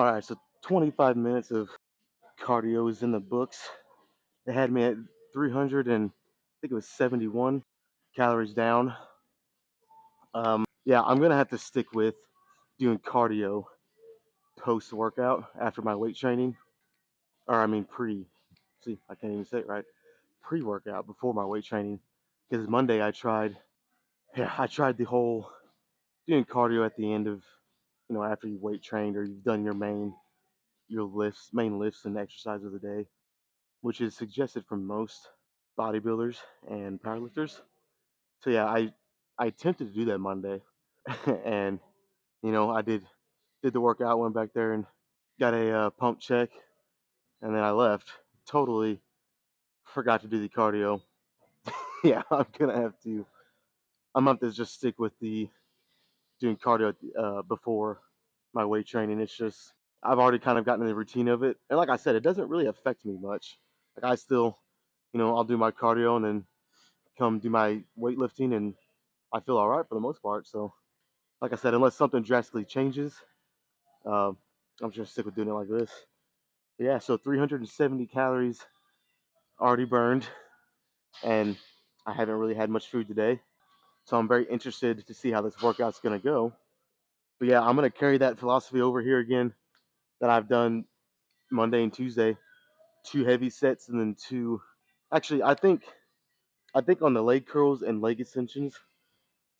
All right, so 25 minutes of cardio is in the books. It had me at 300 and I think it was 71 calories down. Yeah, I'm gonna have to stick with doing cardio post workout after my weight training, or I mean pre. See, I can't even say it right. Pre workout before my weight training, because Monday I tried. Yeah, I tried the whole doing cardio at the end of, after you weight trained or you've done your main lifts and exercise of the day, which is suggested from most bodybuilders and powerlifters. So yeah, I attempted to do that Monday, and I did the workout, went back there and got a pump check, and then I left. Totally forgot to do the cardio. Yeah, I'm gonna have to just stick with the doing cardio before my weight training. It's just I've already kind of gotten in the routine of it, and like I said, it doesn't really affect me much. Like I still, I'll do my cardio and then come do my weightlifting, and I feel all right for the most part. So, like I said, unless something drastically changes, uh, I'm just gonna stick with doing it like this. But yeah, so 370 calories already burned, and I haven't really had much food today. So I'm very interested to see how this workout's gonna go. But yeah, I'm gonna carry that philosophy over here again that I've done Monday and Tuesday. Two heavy sets and then two. Actually, I think on the leg curls and leg extensions,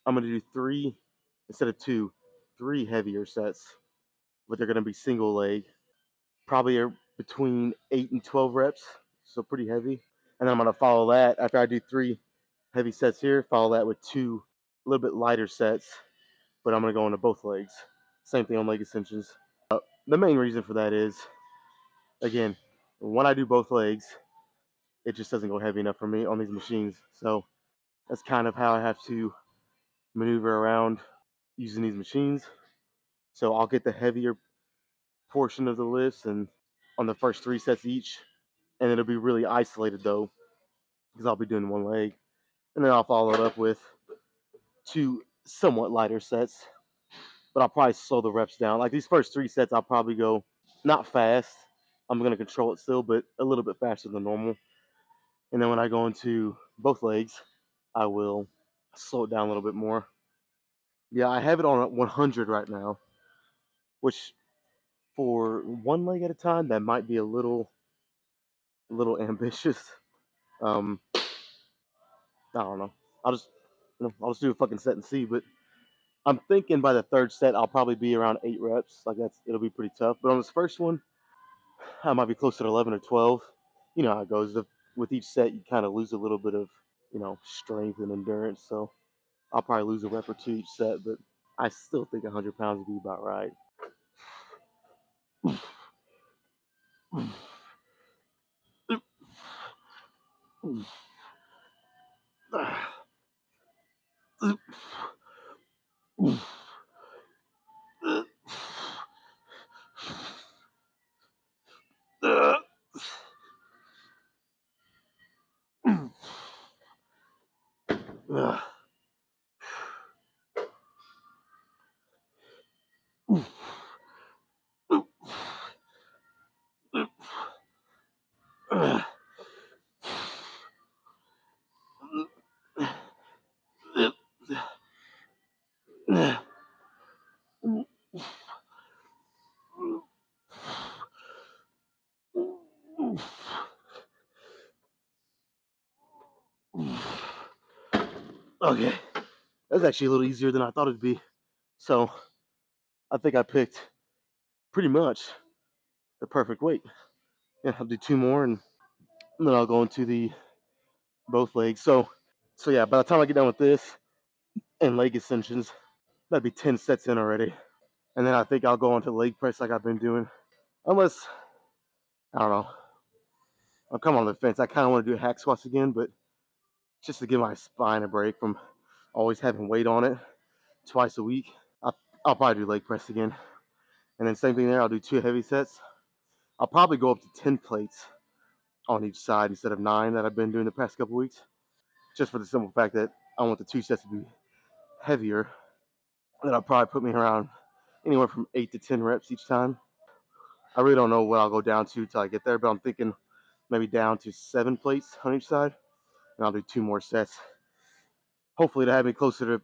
I'm gonna do three instead of two, three heavier sets, but they're gonna be single leg, probably between 8 and 12 reps, so pretty heavy. And then I'm gonna follow that after I do three heavy sets here. Follow that with two a little bit lighter sets, but I'm gonna go into both legs. Same thing on leg extensions. The main reason for that is, again, when I do both legs, it just doesn't go heavy enough for me on these machines. So that's kind of how I have to maneuver around using these machines. So I'll get the heavier portion of the lifts and on the first three sets each, and it'll be really isolated though, because I'll be doing one leg, and then I'll follow it up with two somewhat lighter sets, but I'll probably slow the reps down. Like these first three sets, I'll probably go not fast. I'm gonna control it still, but a little bit faster than normal. And then when I go into both legs, I will slow it down a little bit more. Yeah, I have it on 100 right now, which for one leg at a time, that might be a little ambitious. I don't know. I'll just, I'll just do a fucking set and see. But I'm thinking by the third set, I'll probably be around 8 reps. Like it'll be pretty tough. But on this first one, I might be closer to 11 or 12. You know how it goes. With each set, you kind of lose a little bit of, strength and endurance. So I'll probably lose a rep or two each set, but I still think 100 pounds would be about right. Okay, that's actually a little easier than I thought it'd be. So I think I picked pretty much the perfect weight. Yeah, I'll do two more and then I'll go into the both legs. So yeah, by the time I get done with this and leg extensions, that'd be 10 sets in already. And then I think I'll go on to leg press like I've been doing. Unless, I don't know, I'm coming on the fence. I kind of want to do hack squats again, but just to give my spine a break from always having weight on it twice a week, I'll probably do leg press again. And then same thing there, I'll do two heavy sets. I'll probably go up to 10 plates on each side instead of 9 that I've been doing the past couple weeks, just for the simple fact that I want the two sets to be heavier. That'll probably put me around anywhere from 8 to 10 reps each time. I really don't know what I'll go down to till I get there, but I'm thinking maybe down to 7 plates on each side, and I'll do 2 more sets. Hopefully to have me closer to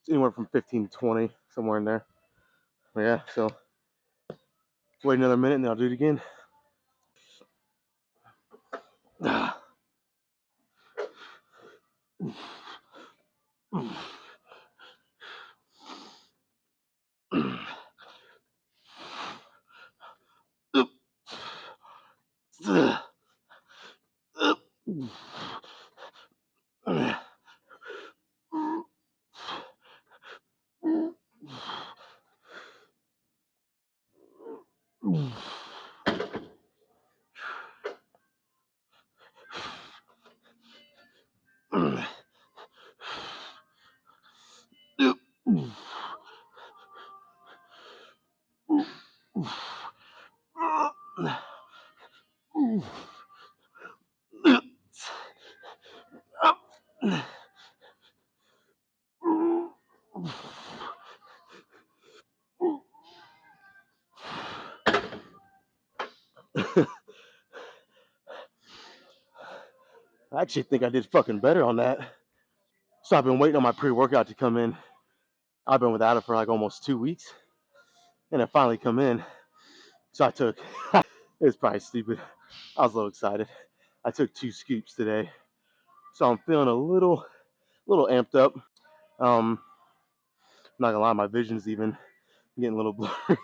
anywhere from 15 to 20, somewhere in there. But yeah, so wait another minute and then I'll do it again. I actually think I did fucking better on that. So I've been waiting on my pre-workout to come in. I've been without it for like almost 2 weeks, and it finally come in. So I took. It's probably stupid. I was a little excited. I took 2 scoops today, so I'm feeling a little amped up. I'm not gonna lie, my vision's even getting a little blurry. I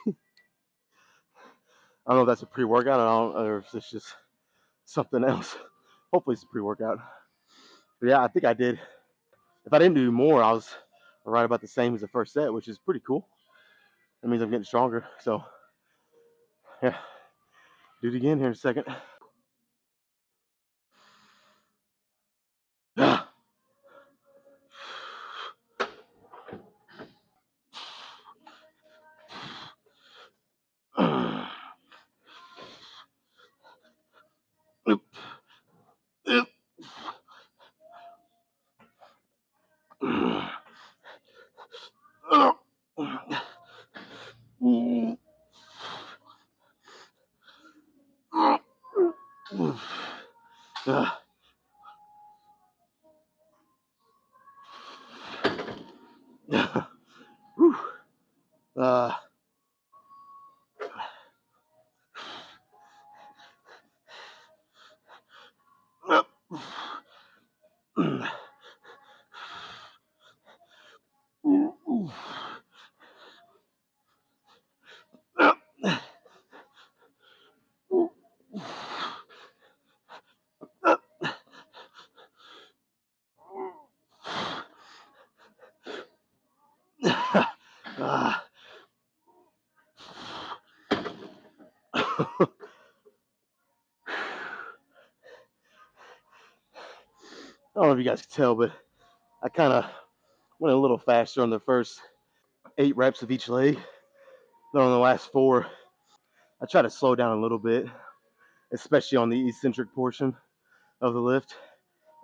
don't know if that's a pre-workout or if it's just something else. Hopefully it's a pre-workout. But yeah, I think I did. If I didn't do more, I was right about the same as the first set, which is pretty cool. That means I'm getting stronger. So yeah, do it again here in a second. uh, I don't know if you guys can tell, but I kind of went a little faster on the first 8 reps of each leg than on the last 4. I try to slow down a little bit, especially on the eccentric portion of the lift,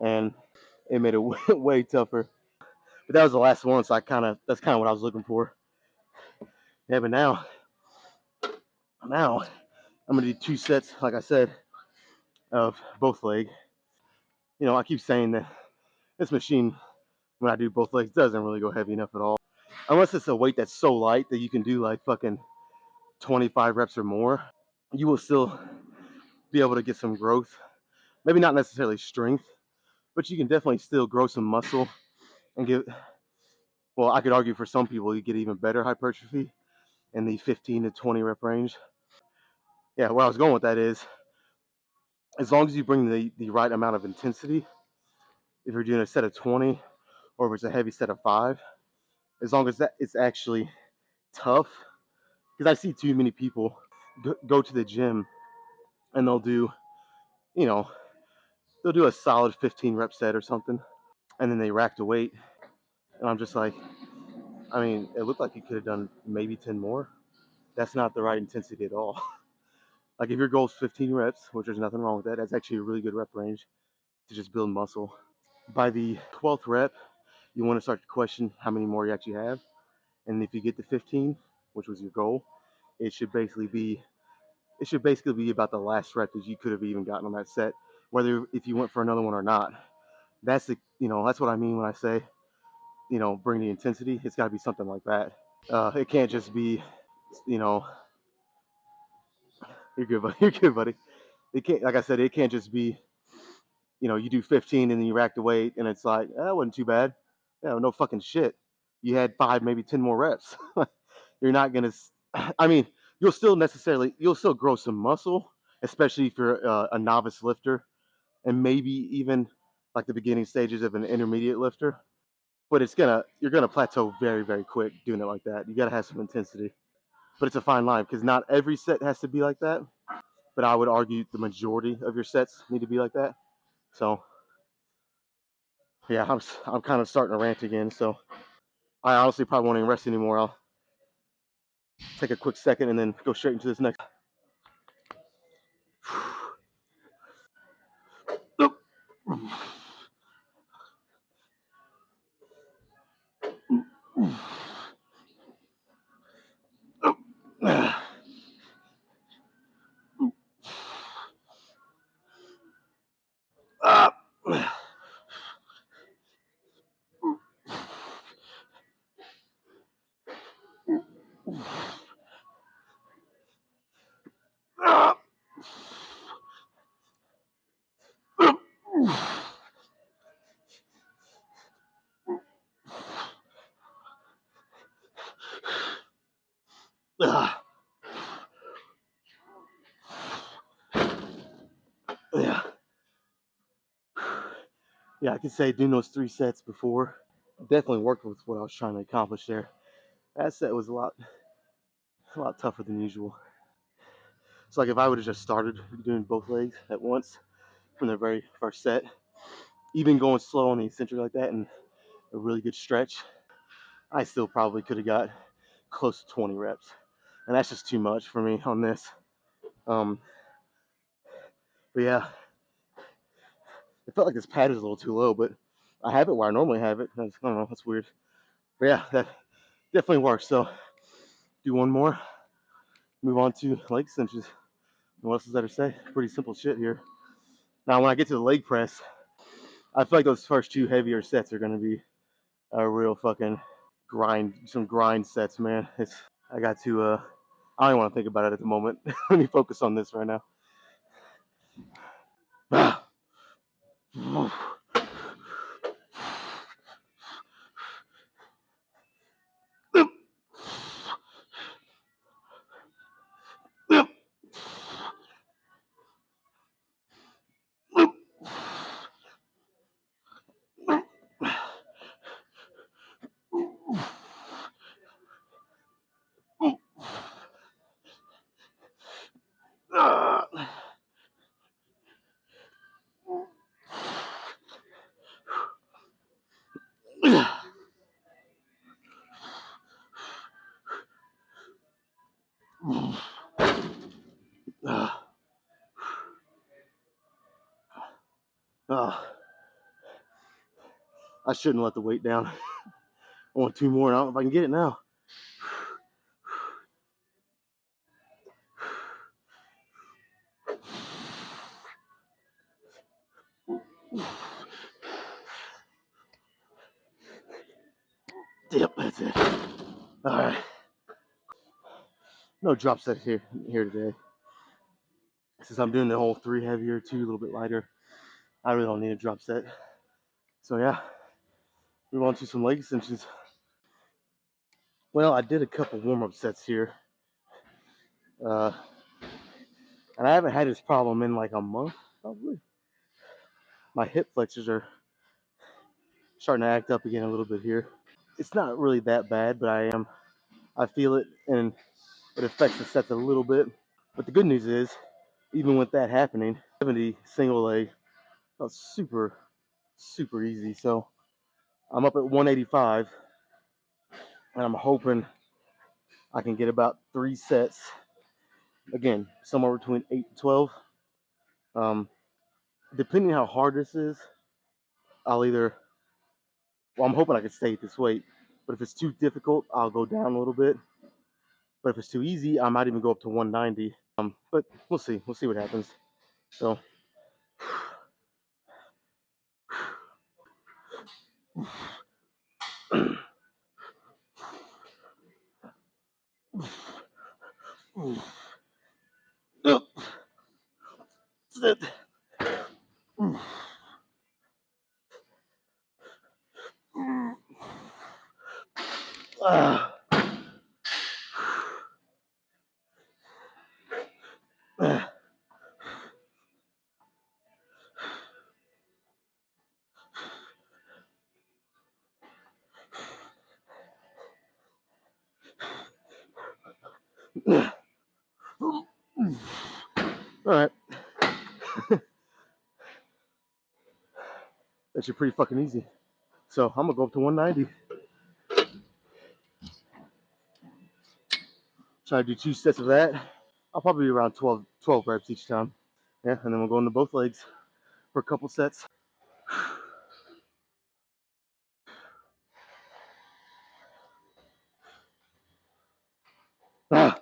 and it made it way tougher. But that was the last one, so that's kind of what I was looking for. Yeah, but now I'm gonna do 2 sets, like I said, of both legs. You know, I keep saying that this machine, when I do both legs, doesn't really go heavy enough at all. Unless it's a weight that's so light that you can do like fucking 25 reps or more, you will still be able to get some growth. Maybe not necessarily strength, but you can definitely still grow some muscle and get, well, I could argue for some people you get even better hypertrophy in the 15 to 20 rep range. Yeah, where I was going with that is, as long as you bring the right amount of intensity, if you're doing a set of 20 or if it's a heavy set of 5, as long as that it's actually tough, because I see too many people go to the gym and you know, they'll do a solid 15 rep set or something, and then they rack the weight, and I'm just like, I mean, it looked like you could have done maybe 10 more. That's not the right intensity at all. Like if your goal is 15 reps, which there's nothing wrong with that, that's actually a really good rep range to just build muscle. By the 12th rep, you want to start to question how many more you actually have, and if you get to 15, which was your goal, it should basically be it should basically be about the last rep that you could have even gotten on that set, whether if you went for another one or not. That's the, that's what I mean when I say, bring the intensity. It's got to be something like that. It can't just be, you know, you're good, buddy. You're good, buddy. It can't, like I said, it can't just be, you do 15 and then you rack the weight and it's like, that wasn't too bad. Yeah, no fucking shit. You had 5, maybe 10 more reps. You're not gonna. I mean, you'll still grow some muscle, especially if you're a novice lifter, and maybe even like the beginning stages of an intermediate lifter. But you're gonna plateau very, very quick doing it like that. You gotta have some intensity, but it's a fine line because not every set has to be like that. But I would argue the majority of your sets need to be like that. So yeah, I'm kind of starting to rant again. So I honestly probably won't even rest anymore. I'll take a quick second and then go straight into this next. Yeah, yeah, I could say doing those 3 sets before definitely worked with what I was trying to accomplish there. That set was a lot tougher than usual. It's like if I would have just started doing both legs at once from the very first set, even going slow on the eccentric like that and a really good stretch, I still probably could have got close to 20 reps. And that's just too much for me on this. Um, but yeah, it felt like this pad is a little too low, but I have it where I normally have it. I don't know, that's weird. But yeah, that definitely works. So do one more, move on to leg extensions. What else is there to say? Pretty simple shit here. Now, when I get to the leg press, I feel like those first 2 heavier sets are going to be a real fucking some grind sets, man. I got to, I don't want to think about it at the moment. Let me focus on this right now. I shouldn't let the weight down. I want 2 more. I don't know if I can get it now. Yep, that's it. All right. No drop set here today. Since I'm doing the whole 3 heavier, 2 a little bit lighter, I really don't need a drop set. So yeah, move on to some leg extensions. Well, I did a couple warm-up sets here. And I haven't had this problem in like a month, probably. My hip flexors are starting to act up again a little bit here. It's not really that bad, but I feel it, and it affects the sets a little bit. But the good news is, even with that happening, 70 single leg felt super, super easy. So I'm up at 185, and I'm hoping I can get about 3 sets. Again, somewhere between 8 and 12. Depending on how hard this is, I'm hoping I can stay at this weight. But if it's too difficult, I'll go down a little bit. But if it's too easy, I might even go up to 190 But we'll see. We'll see what happens. So, all right, that should pretty fucking easy. So I'm gonna go up to 190. Try to do 2 sets of that. I'll probably be around 12 reps each time. Yeah, and then we'll go into both legs for a couple sets. Ah.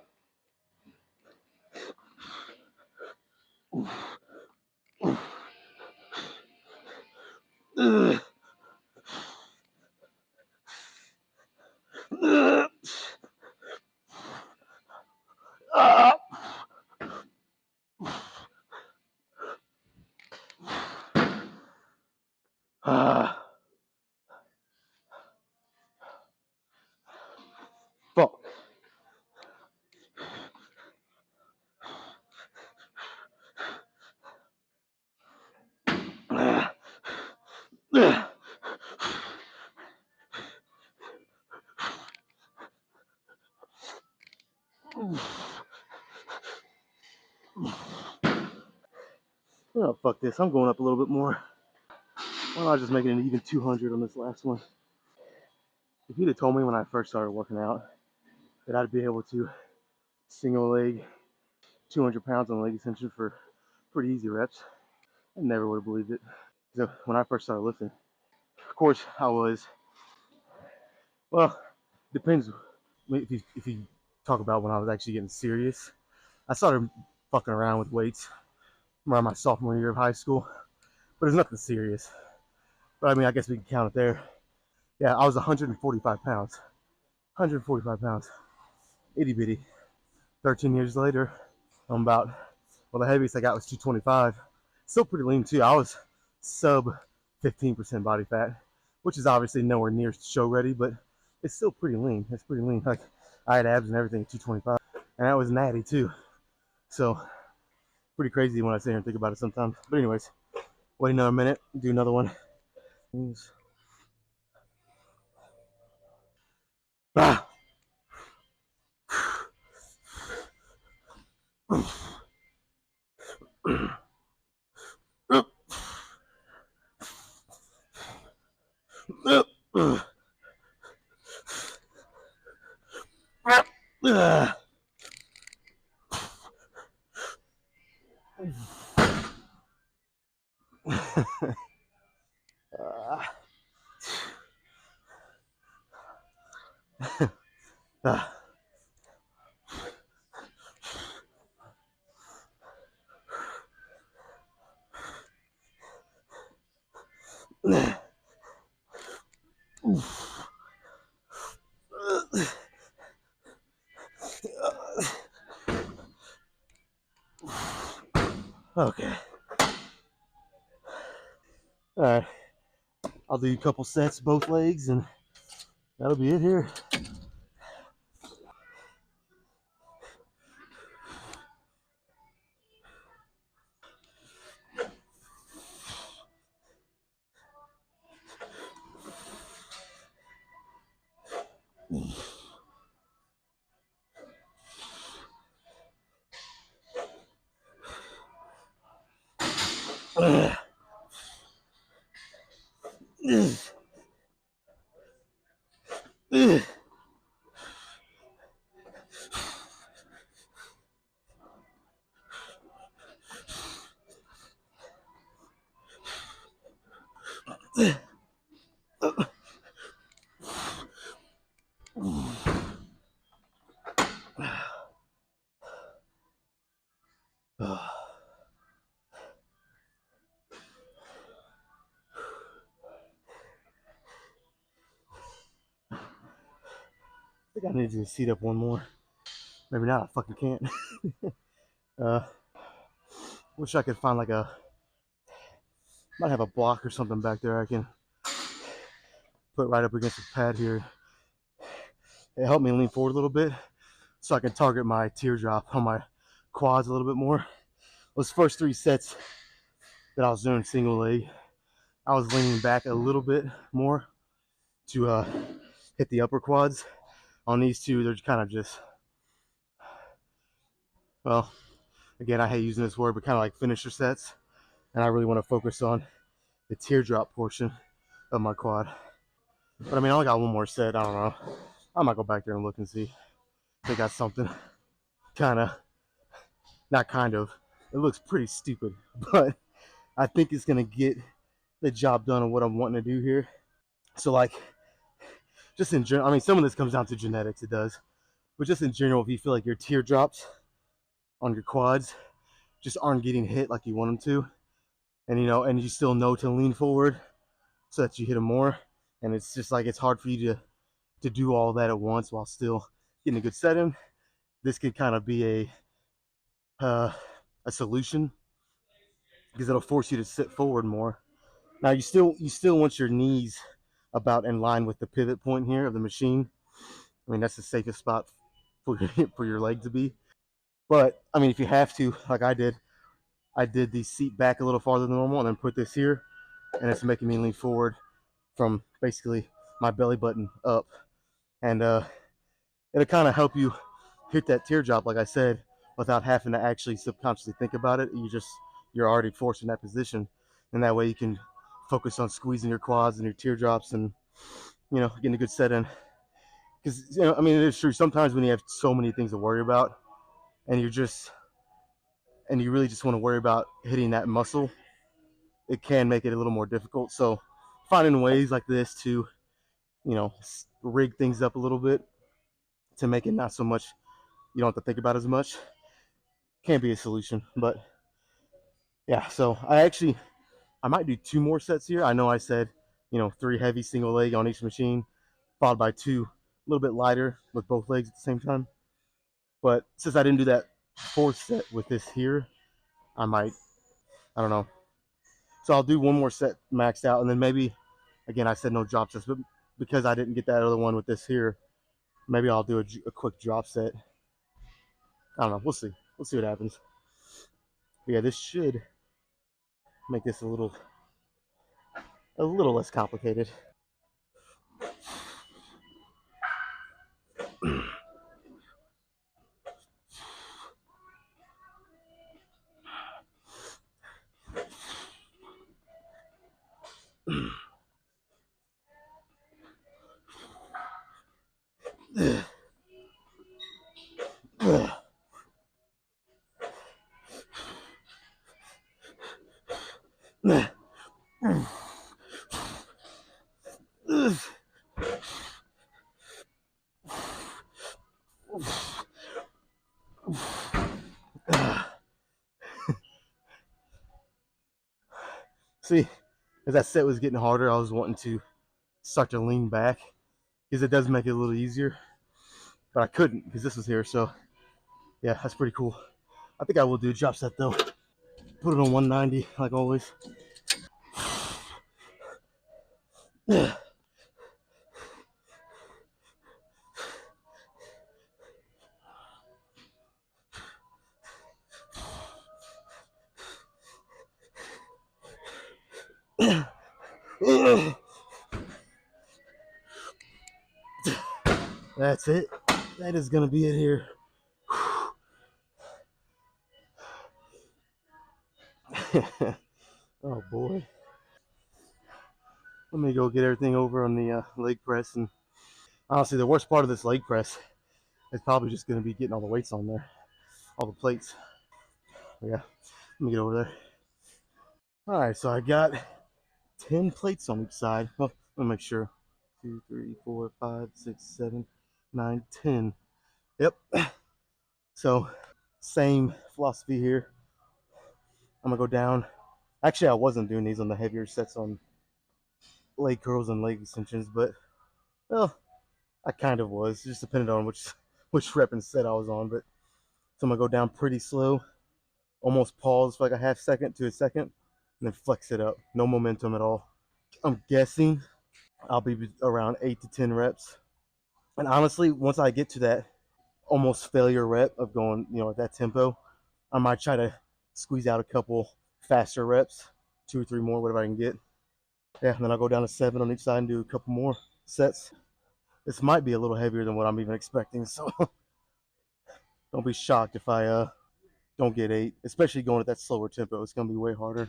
Fuck. Oh, fuck this. I'm going up a little bit more. Why not just making an even 200 on this last one? If you'd have told me when I first started working out that I'd be able to single leg 200 pounds on leg extension for pretty easy reps, I never would have believed it. So when I first started lifting, of course, I was, well, depends. If you talk about when I was actually getting serious, I started fucking around with weights around my sophomore year of high school, but it's nothing serious. But I mean, I guess we can count it there. Yeah, I was 145 pounds. 145 pounds. Itty bitty. 13 years later, I'm about, well, the heaviest I got was 225. Still pretty lean too. I was sub 15% body fat, which is obviously nowhere near show ready, but it's still pretty lean. It's pretty lean. Like, I had abs and everything at 225, and that was natty too. So, pretty crazy when I sit here and think about it sometimes. But anyways, wait another minute, do another one. Ah. Okay. All right. I'll do a couple sets, both legs, and that'll be it here. think I need to seat up one more. Maybe not. I fucking can't. uh, wish I could find like a. Might have a block or something back there I can put right up against the pad here. It helped me lean forward a little bit so I can target my teardrop on my quads a little bit more. Those first 3 sets that I was doing single leg, I was leaning back a little bit more to hit the upper quads. On these 2, they're kind of just, well, again, I hate using this word, but kind of like finisher sets. And I really want to focus on the teardrop portion of my quad. But I mean, I only got one more set. I don't know. I might go back there and look and see if they got something kind of, not kind of, it looks pretty stupid, but I think it's going to get the job done of what I'm wanting to do here. So like, just in general, I mean, some of this comes down to genetics, it does. But just in general, if you feel like your teardrops on your quads just aren't getting hit like you want them to, and and you still know to lean forward so that you hit them more, and it's just like it's hard for you to do all that at once while still getting a good set in, this could kind of be a solution because it'll force you to sit forward more. Now you still want your knees about in line with the pivot point here of the machine. I mean, that's the safest spot for for your leg to be. But I mean, if you have to, like I did the seat back a little farther than normal and then put this here, and it's making me lean forward from basically my belly button up, and it'll kind of help you hit that teardrop, like I said, without having to actually subconsciously think about it. You're already forced in that position, and that way you can focus on squeezing your quads and your teardrops, and getting a good set in. Because I mean, it is true. Sometimes when you have so many things to worry about, and you really just want to worry about hitting that muscle, it can make it a little more difficult. So finding ways like this to rig things up a little bit to make it not so much, you don't have to think about as much, can be a solution. But yeah, so I might do 2 more sets here. I know I said 3 heavy single leg on each machine, followed by 2 a little bit lighter with both legs at the same time. But since I didn't do that 4th set with this here, I don't know. So I'll do 1 more set maxed out, and then maybe, again, I said no drop sets, but because I didn't get that other one with this here, maybe I'll do a quick drop set. I don't know. We'll see. We'll see what happens. But yeah, this should make this a little less complicated. See, as that set was getting harder, I was wanting to start to lean back because it does make it a little easier, but I couldn't because this was here. So yeah, that's pretty cool. I think I will do a drop set though. Put it on 190 like always. That's it. That is gonna be it here. Oh boy. Let me go get everything over on the leg press. And honestly, the worst part of this leg press is probably just gonna be getting all the weights on there, all the plates. But yeah, let me get over there. All right, so I got 10 plates on each side. Well, let me make sure. 2, 3, 4, 5, 6, 7, 9, 10. Yep. So same philosophy here. I'm gonna go down. Actually, I wasn't doing these on the heavier sets on leg curls and leg extensions, but well, I kind of was. It just depended on which rep and set I was on. But so I'm gonna go down pretty slow, almost pause for like a half second to a second, and then flex it up. No momentum at all. I'm guessing I'll be around 8 to 10 reps. And honestly, once I get to that almost failure rep of going, at that tempo, I might try to squeeze out a couple faster reps, 2 or 3 more, whatever I can get. Yeah, and then I'll go down to 7 on each side and do a couple more sets. This might be a little heavier than what I'm even expecting, so don't be shocked if I don't get 8, especially going at that slower tempo. It's gonna be way harder.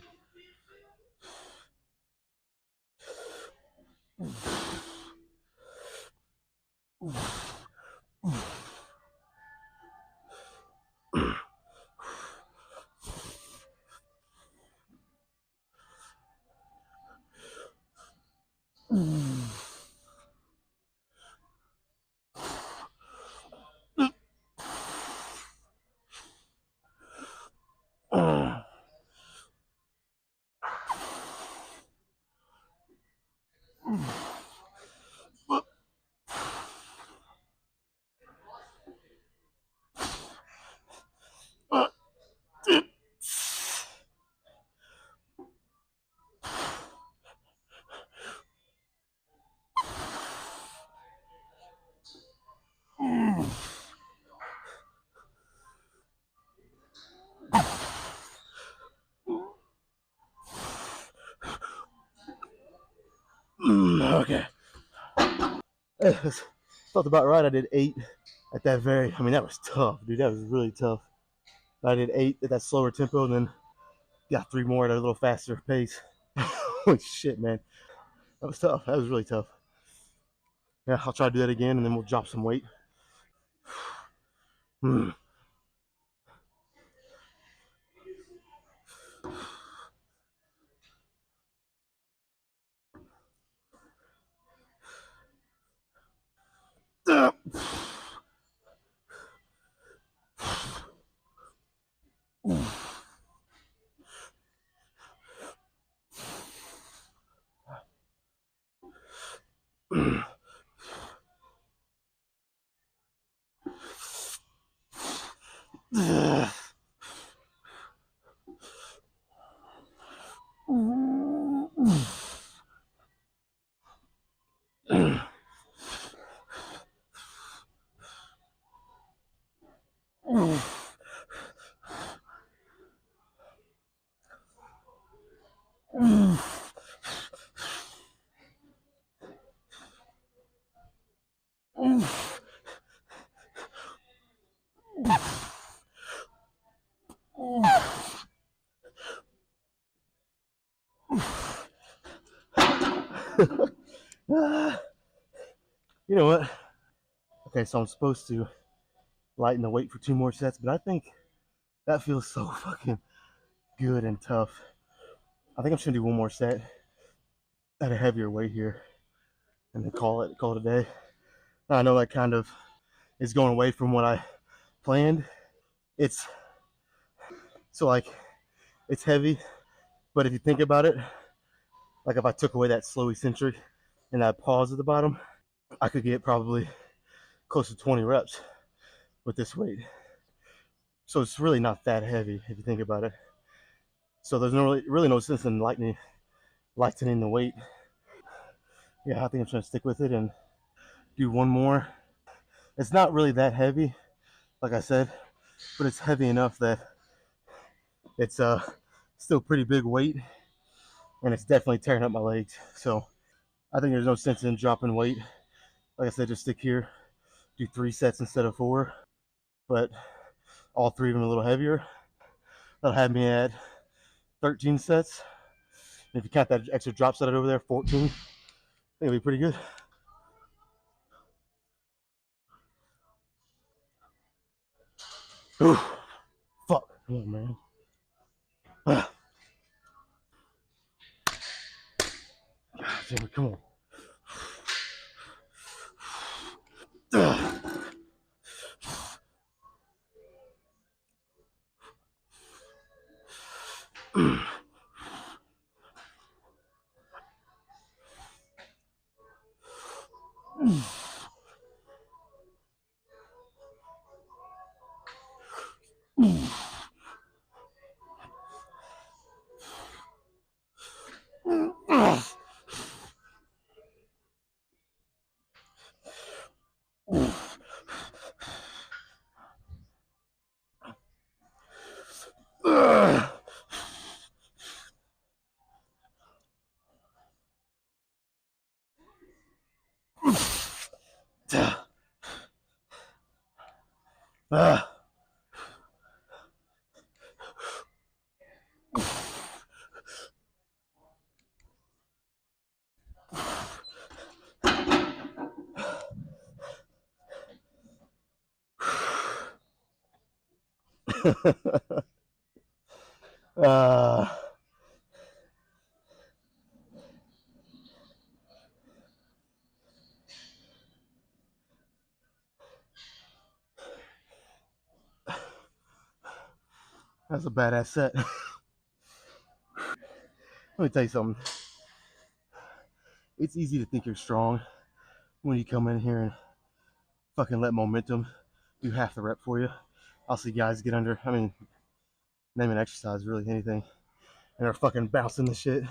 Okay. Felt about right. I did 8 at that very. I mean, that was tough, dude. That was really tough. I did 8 at that slower tempo, and then got 3 more at a little faster pace. Holy shit, man. That was tough. That was really tough. Yeah, I'll try to do that again, and then we'll drop some weight. You know what? Okay, so I'm supposed to lighten the weight for 2 more sets, but I think that feels so fucking good and tough. I think I'm just gonna do 1 more set at a heavier weight here, and then call it a day. I know that kind of is going away from what I planned. It's so like it's heavy, but if you think about it, like if I took away that slow eccentric and that pause at the bottom, I could get probably close to 20 reps with this weight. So it's really not that heavy if you think about it. So there's really no sense in lightening the weight. Yeah, I think I'm trying to stick with it and do 1 more. It's not really that heavy, like I said, but it's heavy enough that it's still pretty big weight, and it's definitely tearing up my legs. So I think there's no sense in dropping weight. Like I said, just stick here, do 3 sets instead of 4, but all 3 of them a little heavier. That'll have me at 13 sets. And if you count that extra drop set over there, 14. I think it'll be pretty good. Ooh, fuck. Come on, man. Come on. Ah. uh, that's a badass set. Let me tell you something. It's easy to think you're strong when you come in here and fucking let momentum do half the rep for you. I'll see guys get under, I mean, name an exercise, really anything, and they're fucking bouncing the shit.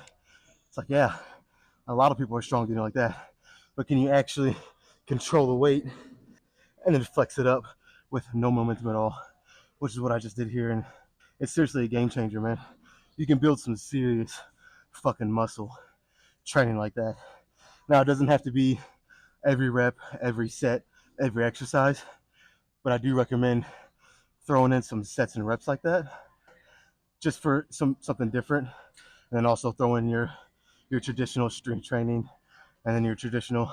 It's like, yeah, a lot of people are strong doing it like that. But can you actually control the weight and then flex it up with no momentum at all? Which is what I just did here. And it's seriously a game changer, man. You can build some serious fucking muscle training like that. Now, it doesn't have to be every rep, every set, every exercise, but I do recommend throwing in some sets and reps like that just for something different. And then also throw in your traditional strength training and then your traditional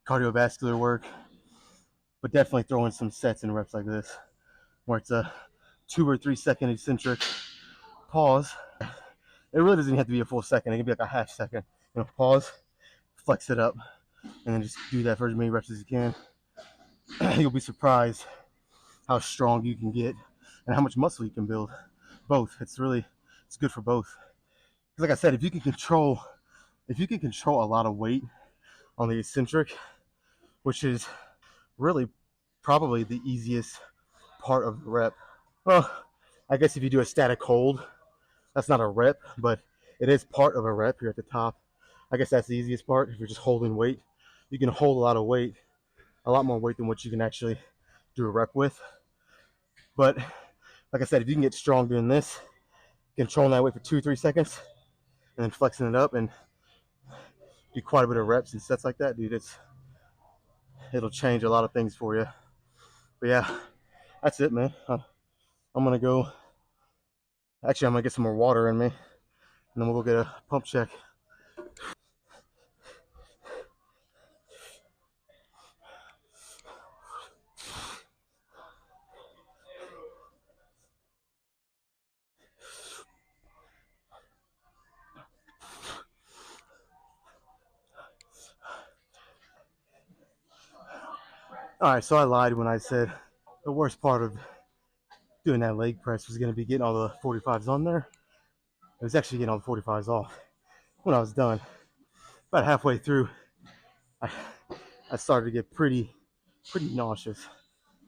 cardiovascular work, but definitely throw in some sets and reps like this where it's a 2 or 3 second eccentric pause. It really doesn't have to be a full second. It can be like a half second. Pause, flex it up, and then just do that for as many reps as you can. You'll be surprised how strong you can get and how much muscle you can build. Both. It's good for both. Because like I said, if you can control a lot of weight on the eccentric, which is really probably the easiest part of the rep. Well, I guess if you do a static hold, that's not a rep, but it is part of a rep. You're at the top. I guess that's the easiest part. If you're just holding weight, you can hold a lot of weight, a lot more weight than what you can actually do a rep with. But like I said, if you can get strong doing this, controlling that weight for 2 or 3 seconds, and then flexing it up and do quite a bit of reps and sets like that, dude, it'll change a lot of things for you. But yeah, that's it, man. I'm gonna go. Actually, I'm gonna get some more water in me, and then we'll go get a pump check. All right, so I lied when I said the worst part of doing that leg press was gonna be getting all the 45s on there. It was actually getting all the 45s off when I was done. About halfway through, I, I started to get pretty nauseous.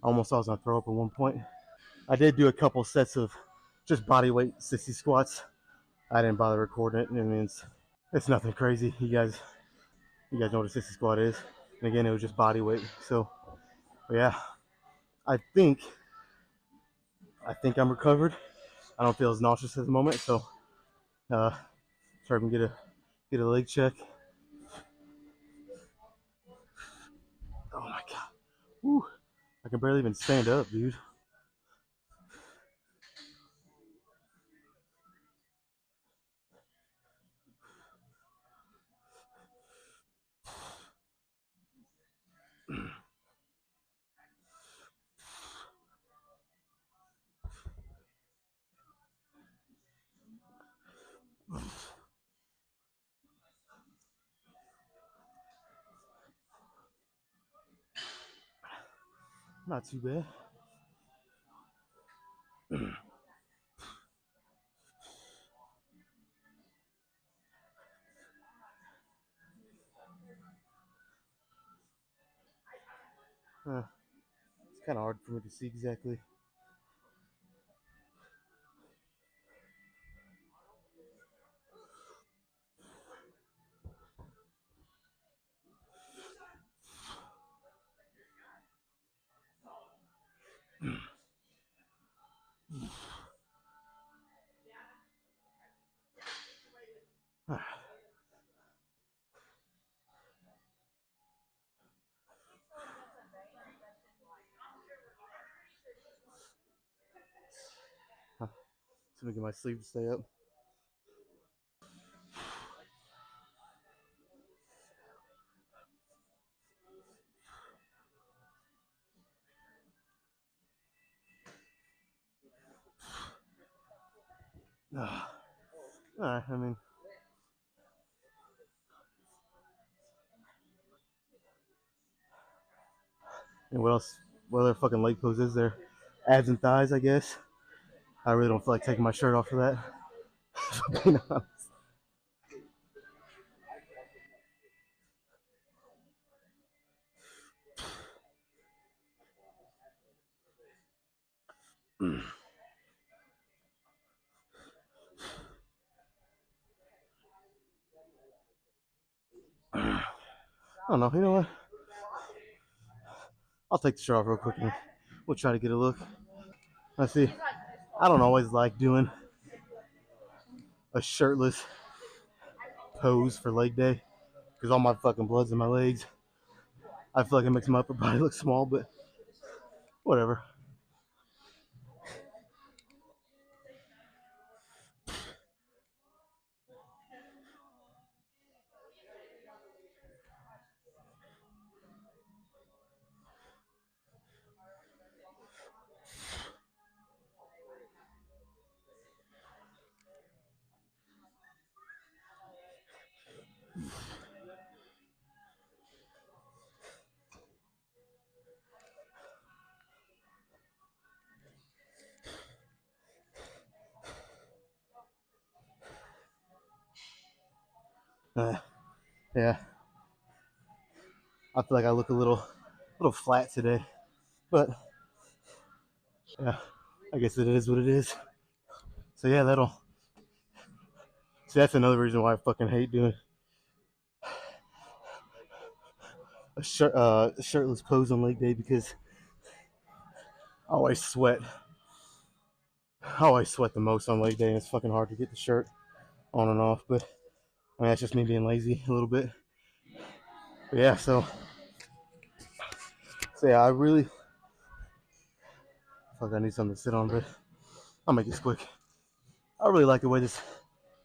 I almost thought I was gonna throw up at one point. I did do a couple sets of just body weight 60 squats. I didn't bother recording it. I mean, it's nothing crazy. You guys know what a 60 squat is. And again, it was just body weight. So yeah, I think I'm recovered. I don't feel as nauseous at the moment. So sorry, we can get a leg check. Oh my god. Woo. I can barely even stand up, dude. Not too bad. It's kind of hard for me to see exactly. Let me get my sleeve to stay up. Alright, I mean, and what else? What other fucking leg pose is there? Abs and thighs, I guess. I really don't feel like taking my shirt off for that. Being honest. I don't know. You know what? I'll take the shirt off real quick and we'll try to get a look. Let's see. I don't always like doing a shirtless pose for leg day because all my fucking blood's in my legs. I feel like it makes my upper body look small, but whatever. Yeah, I feel like I look a little flat today, but yeah, I guess it is what it is. So yeah, that'll. See, that's another reason why I fucking hate doing a shirtless pose on leg day because I always sweat. I always sweat the most on leg day, and it's fucking hard to get the shirt on and off. But I mean, that's just me being lazy a little bit. But yeah, so yeah, I really fuck. I need something to sit on, but I'll make this quick. I really like the way this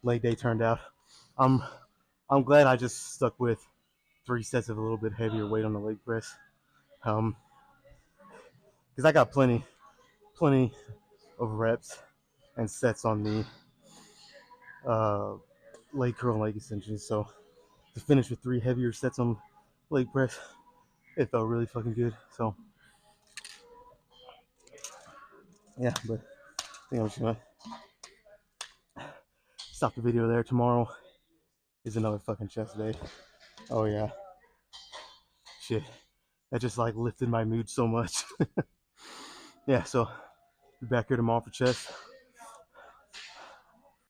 leg day turned out. I'm glad I just stuck with 3 sets of a little bit heavier weight on the leg press. Because I got plenty of reps and sets on the leg curl and leg extensions. So to finish with 3 heavier sets on leg press, it felt really fucking good. So yeah, but I think I'm just gonna stop the video there. Tomorrow is another fucking chest day. Oh yeah, shit, that just like lifted my mood so much. Yeah, so be back here tomorrow for chest.